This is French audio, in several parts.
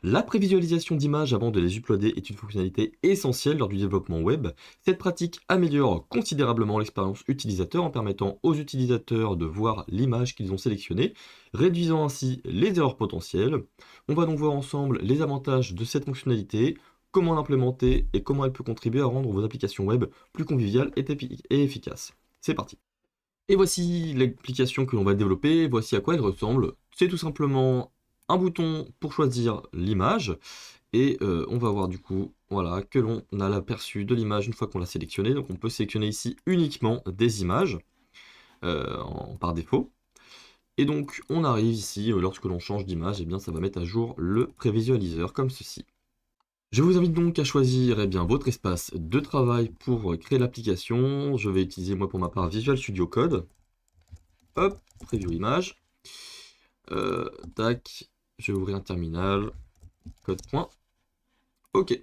La prévisualisation d'images avant de les uploader est une fonctionnalité essentielle lors du développement web. Cette pratique améliore considérablement l'expérience utilisateur en permettant aux utilisateurs de voir l'image qu'ils ont sélectionnée, réduisant ainsi les erreurs potentielles. On va donc voir ensemble les avantages de cette fonctionnalité, comment l'implémenter et comment elle peut contribuer à rendre vos applications web plus conviviales et efficaces. C'est parti. Et voici l'application que l'on va développer, voici à quoi elle ressemble. C'est tout simplement un bouton pour choisir l'image, et on va voir du coup voilà, que l'on a l'aperçu de l'image une fois qu'on l'a sélectionnée. Donc on peut sélectionner ici uniquement des images par défaut. Et donc on arrive ici, lorsque l'on change d'image, et bien ça va mettre à jour le prévisualiseur comme ceci. Je vous invite donc à choisir bien, votre espace de travail pour créer l'application. Je vais utiliser moi pour ma part Visual Studio Code. Hop, preview image. Tac, je vais ouvrir un terminal. Code point. Ok.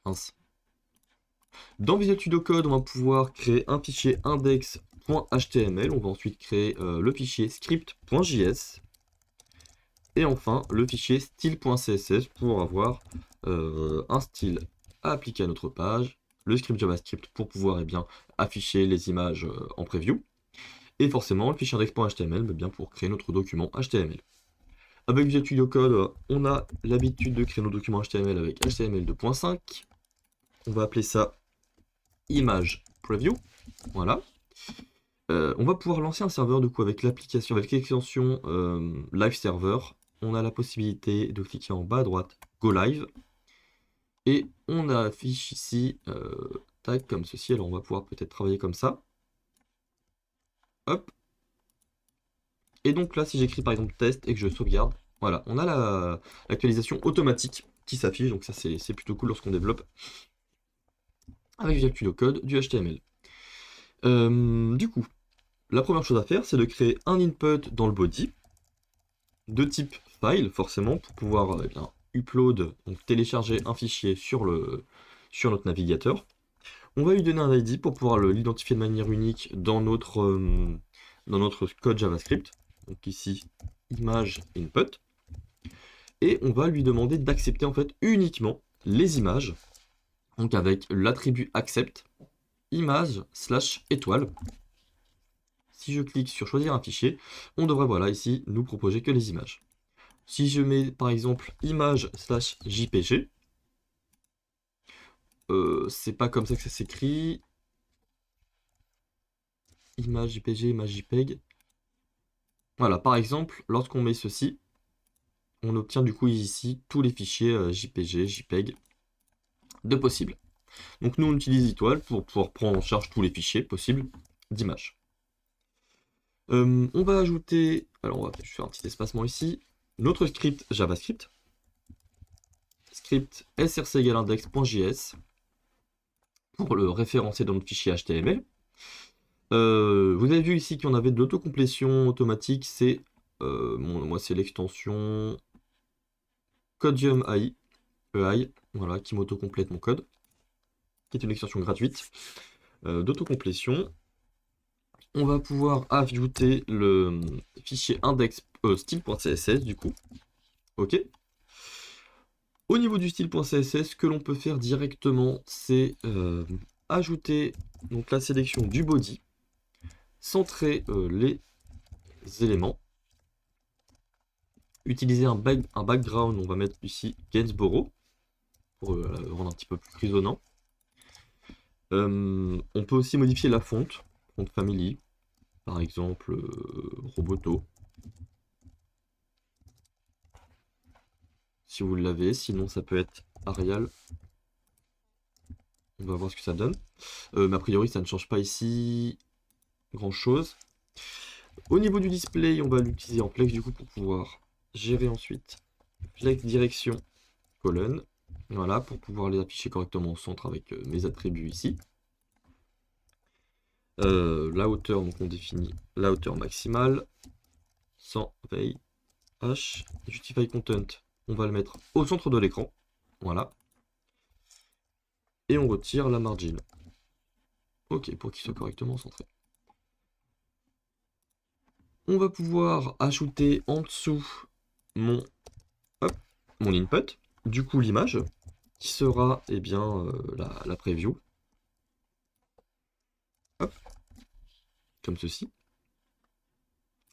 Mince. Dans Visual Studio Code, on va pouvoir créer un fichier index.html. On va ensuite créer le fichier script.js. Et enfin, le fichier style.css pour avoir un style à appliquer à notre page. Le script JavaScript pour pouvoir bien, afficher les images en preview. Et forcément, le fichier index.html bien, pour créer notre document HTML. Avec Visual Studio Code, on a l'habitude de créer nos documents HTML avec HTML 2.5. On va appeler ça image preview. Voilà. On va pouvoir lancer un serveur du coup avec l'application, avec l'extension live server. On a la possibilité de cliquer en bas à droite, go live. Et on affiche ici, tac, comme ceci. Alors on va pouvoir peut-être travailler comme ça. Hop. Et donc là, si j'écris par exemple test et que je sauvegarde, voilà, on a l'actualisation automatique qui s'affiche. Donc ça, c'est plutôt cool lorsqu'on développe avec Visual Studio Code du HTML. Du coup, la première chose à faire, c'est de créer un input dans le body, de type file, forcément, pour pouvoir bien, upload, donc télécharger un fichier sur notre navigateur. On va lui donner un ID pour pouvoir l'identifier de manière unique dans notre code JavaScript. Donc ici, image input. Et on va lui demander d'accepter en fait uniquement les images. Donc avec l'attribut accept, image / étoile. Si je clique sur choisir un fichier, on devrait voilà ici nous proposer que les images. Si je mets par exemple image / jpg, c'est pas comme ça que ça s'écrit. Image jpg, image jpeg. Voilà, par exemple, lorsqu'on met ceci, on obtient du coup ici tous les fichiers jpg, jpeg de possible. Donc nous on utilise étoile pour pouvoir prendre en charge tous les fichiers possibles d'images. On va ajouter, alors on va faire un petit espacement ici, notre script JavaScript, script src égale index.js pour le référencer dans notre fichier HTML. Vous avez vu ici qu'on avait de l'autocomplétion automatique, c'est moi c'est l'extension Codium AI, voilà, qui m'autocomplète mon code, qui est une extension gratuite d'autocomplétion. On va pouvoir ajouter le fichier index style.css du coup. Ok. Au niveau du style.css, ce que l'on peut faire directement, c'est ajouter donc la sélection du body, centrer les éléments, utiliser un background, on va mettre ici Gainsborough pour le rendre un petit peu plus grisonnant. On peut aussi modifier la fonte family, par exemple Roboto, si vous l'avez, sinon ça peut être Arial. On va voir ce que ça donne. Mais a priori ça ne change pas ici grand chose. Au niveau du display, on va l'utiliser en flex du coup pour pouvoir gérer ensuite flex direction colonne. Voilà, pour pouvoir les afficher correctement au centre avec mes attributs ici. La hauteur, donc on définit la hauteur maximale, sans veille, H, justify content, on va le mettre au centre de l'écran, voilà. Et on retire la margin. Ok, pour qu'il soit correctement centré. On va pouvoir ajouter en dessous mon mon input, du coup l'image, qui sera eh bien, la preview. Hop, comme ceci.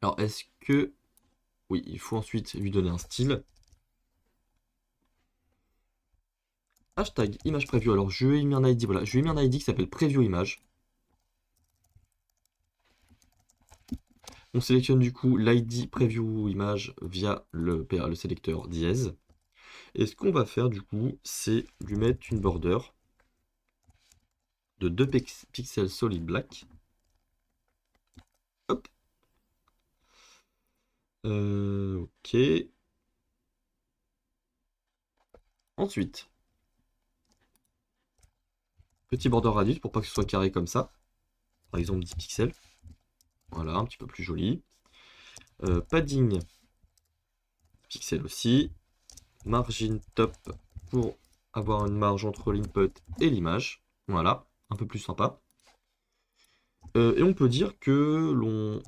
Alors est-ce que... Oui, il faut ensuite lui donner un style. Hashtag image preview. Alors je lui ai mis un ID, voilà, je lui ai mis un ID qui s'appelle preview image. On sélectionne du coup l'ID preview image via le sélecteur dièse. Et ce qu'on va faire du coup, c'est lui mettre une border de 2 pixels solid black. Hop. Ok. Ensuite, petit border radius pour pas que ce soit carré comme ça. Par exemple 10 pixels. Voilà, un petit peu plus joli. Padding, pixels aussi. Margin top pour avoir une marge entre l'input et l'image. Voilà, un peu plus sympa. Et on peut dire que l'on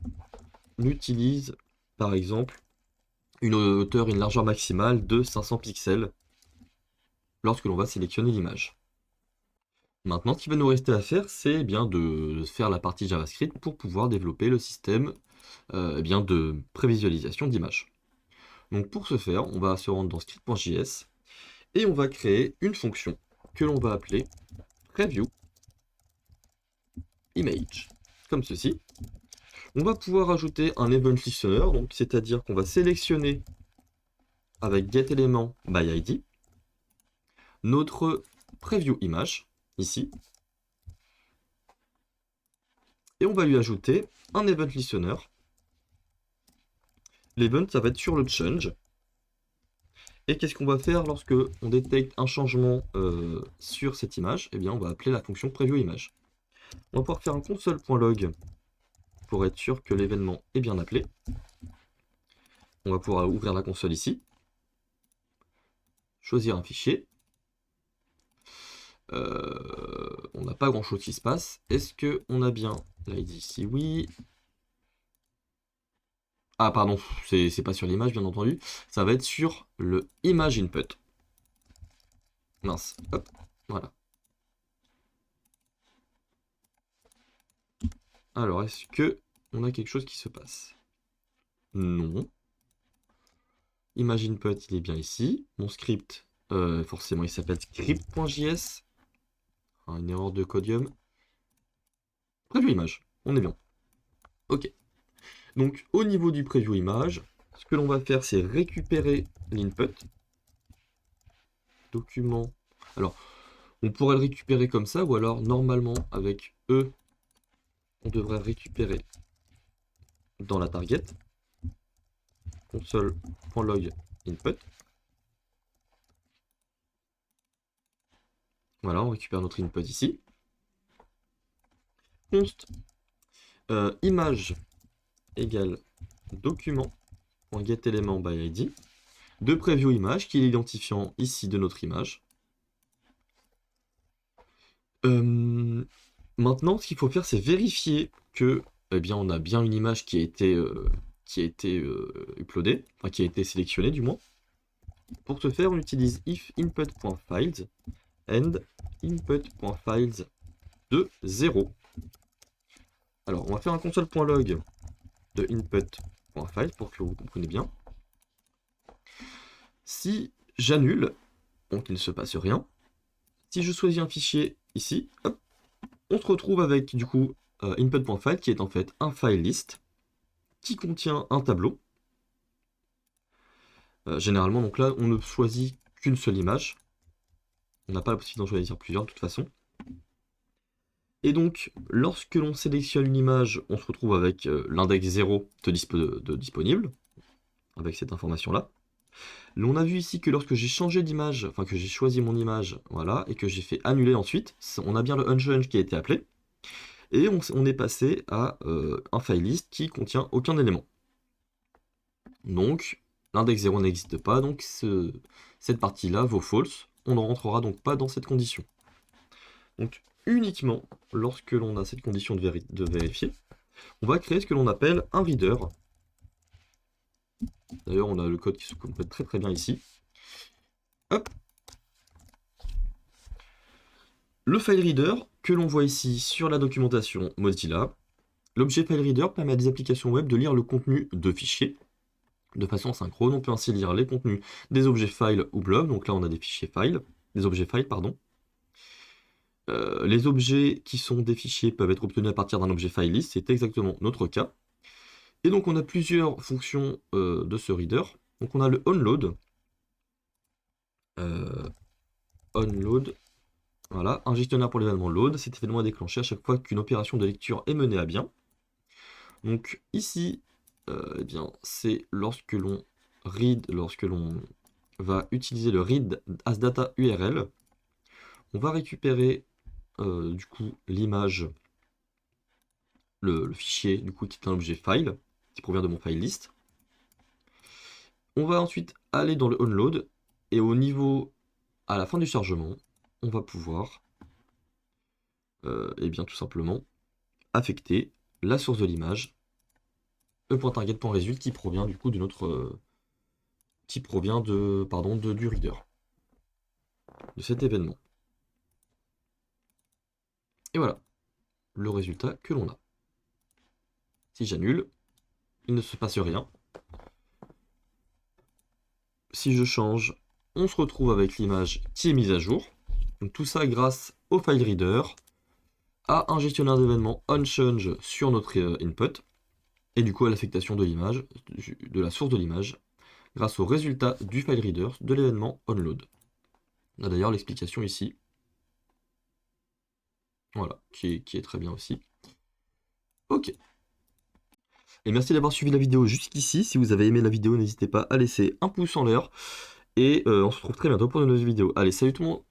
utilise, par exemple, une hauteur et une largeur maximale de 500 pixels lorsque l'on va sélectionner l'image. Maintenant, ce qui va nous rester à faire, c'est bien de faire la partie JavaScript pour pouvoir développer le système bien de prévisualisation d'image. Donc pour ce faire, on va se rendre dans script.js et on va créer une fonction que l'on va appeler preview image, comme ceci. On va pouvoir ajouter un event listener, donc c'est-à-dire qu'on va sélectionner avec getElement by ID notre preview image ici, et on va lui ajouter un event listener. L'event, ça va être sur le change. Et qu'est-ce qu'on va faire lorsque on détecte un changement sur cette image? Eh bien, on va appeler la fonction preview image. On va pouvoir faire un console.log pour être sûr que l'événement est bien appelé. On va pouvoir ouvrir la console ici, choisir un fichier. On n'a pas grand chose qui se passe. Est-ce qu'on a bien l'ID ici? Oui. Ah pardon, c'est pas sur l'image bien entendu. Ça va être sur le image input. Mince, hop, voilà. Alors, est-ce que on a quelque chose qui se passe? Non. Image input, il est bien ici. Mon script, forcément, il s'appelle script.js. Une erreur de codium. Preview image, on est bien. Ok. Donc, au niveau du preview image, ce que l'on va faire, c'est récupérer l'input. Document. Alors, on pourrait le récupérer comme ça, ou alors, normalement, avec E, on devrait récupérer dans la target. Console.log input. Voilà, on récupère notre input ici. Const image égale document.getElement by ID de preview image qui est l'identifiant ici de notre image. Maintenant, ce qu'il faut faire, c'est vérifier que eh bien, on a bien une image qui a été uploadée, enfin qui a été sélectionnée du moins. Pour ce faire, on utilise if input.files and input.files de 0. Alors, on va faire un console.log de input.files pour que vous compreniez bien. Si j'annule, donc il ne se passe rien. Si je choisis un fichier ici, hop, on se retrouve avec du coup input.file qui est en fait un file list qui contient un tableau. Généralement, donc là, on ne choisit qu'une seule image. On n'a pas la possibilité d'en choisir plusieurs de toute façon. Et donc, lorsque l'on sélectionne une image, on se retrouve avec l'index 0 de disponible, avec cette information-là. On a vu ici que lorsque j'ai changé d'image, enfin que j'ai choisi mon image, voilà, et que j'ai fait annuler ensuite, on a bien le unchange qui a été appelé, et on est passé à un file list qui contient aucun élément. Donc, l'index 0 n'existe pas, donc cette partie-là vaut false. On ne rentrera donc pas dans cette condition. Donc, uniquement lorsque l'on a cette condition de vérifier, on va créer ce que l'on appelle un reader. D'ailleurs, on a le code qui se complète très très bien ici. Hop. Le file reader que l'on voit ici sur la documentation Mozilla. L'objet file reader permet à des applications web de lire le contenu de fichiers de façon synchrone. On peut ainsi lire les contenus des objets file ou blob. Donc là, on a des fichiers file, des objets file, pardon. Les objets qui sont des fichiers peuvent être obtenus à partir d'un objet file list. C'est exactement notre cas. Et donc, on a plusieurs fonctions de ce reader. Donc, on a le onload. Onload. Voilà, un gestionnaire pour l'événement load. Cet événement est déclenché à chaque fois qu'une opération de lecture est menée à bien. Donc ici, eh bien, c'est lorsque l'on va utiliser le read as data URL, on va récupérer du coup l'image, le fichier du coup qui est un objet file, qui provient de mon file list. On va ensuite aller dans le onload, et au niveau, à la fin du chargement, on va pouvoir, eh bien tout simplement, affecter la source de l'image, e.target.result qui provient du coup de notre qui provient de pardon du reader de cet événement. Et voilà le résultat que l'on a. Si j'annule, il ne se passe rien. Si je change, on se retrouve avec l'image qui est mise à jour. Donc tout ça grâce au file reader, à un gestionnaire d'événements onChange sur notre input, et du coup à l'affectation de l'image, de la source de l'image, grâce au résultat du file reader de l'événement onload. On a d'ailleurs l'explication ici. Voilà, qui est très bien aussi. Ok. Et merci d'avoir suivi la vidéo jusqu'ici. Si vous avez aimé la vidéo, n'hésitez pas à laisser un pouce en l'air. Et on se retrouve très bientôt pour une nouvelle vidéo. Allez, salut tout le monde!